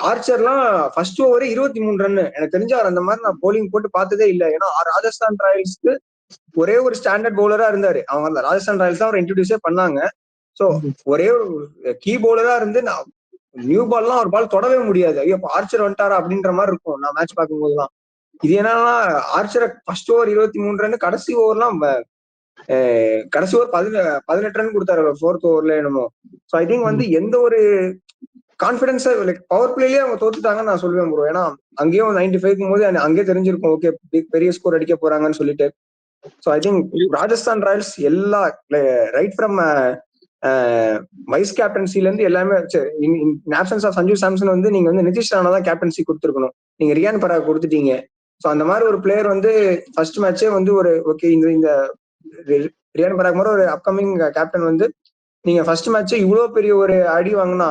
ஆர்ச்சர்லாம் first over 23 run. எனக்கு தெரிஞ்ச அவர் அந்த மாதிரி நான் போலிங் போட்டு பார்த்ததே இல்லை. ஏன்னா ராஜஸ்தான் ராயல்ஸ்க்கு ஒரே ஒரு ஸ்டாண்டர்ட் பவுலரா இருந்தாரு. அவங்க அந்த ராஜஸ்தான் ராயல்ஸ் தான் அவர் இன்ட்ரோடியூஸே பண்ணாங்க. சோ ஒரே ஒரு கீ பவுலரா இருந்து நான் நியூ பால்லாம் ஒரு பால் தொடவே முடியாது. ஐயோ ஆர்ச்சர் வந்துட்டாரா அப்படின்ற மாதிரி இருக்கும் நான் மேட்ச் பார்க்கும் போதெல்லாம். இது என்னன்னா ஆர்ச்சரை ஃபர்ஸ்ட் ஓவர் 23 ரன், கடைசி ஓவர்லாம் கடைசி ஓவர் 18 ரன் கொடுத்தாரு ஃபோர்த் ஓவர்ல என்னமோ. ஸோ ஐ திங்க் வந்து எந்த ஒரு கான்பிடன்ஸா லைக் பவர் பிளேலயே அவங்க தோத்துட்டாங்கன்னு நான் சொல்லுவேன் ப்ரோ. ஏன்னா அங்கேயும் 95 போது அங்கேயே தெரிஞ்சிருக்கும் ஓகே பெரிய ஸ்கோர் அடிக்க போறாங்கன்னு சொல்லிட்டு. So I think Rajasthan Royals எல்லா ரைட் ஃப்ரம் வைஸ் கேப்டன்சில இருந்து எல்லாமே ஆப்சன்ஸ் ஆஃப் சஞ்சு சாம்சன் வந்து நீங்க வந்து நிதிஷ் ராணா தான் கேப்டன்சி கொடுத்துருக்கணும். நீங்க ரியான் பராக் கொடுத்துட்டீங்க. ஸோ அந்த மாதிரி ஒரு பிளேயர் வந்து ஃபர்ஸ்ட் மேட்சே வந்து ஒரு ஓகே இந்த ரியான் பராக் மாதிரி ஒரு அப்கமிங் கேப்டன் வந்து நீங்க ஃபர்ஸ்ட் மேட்சே இவ்வளவு பெரிய ஒரு அடி வாங்கினா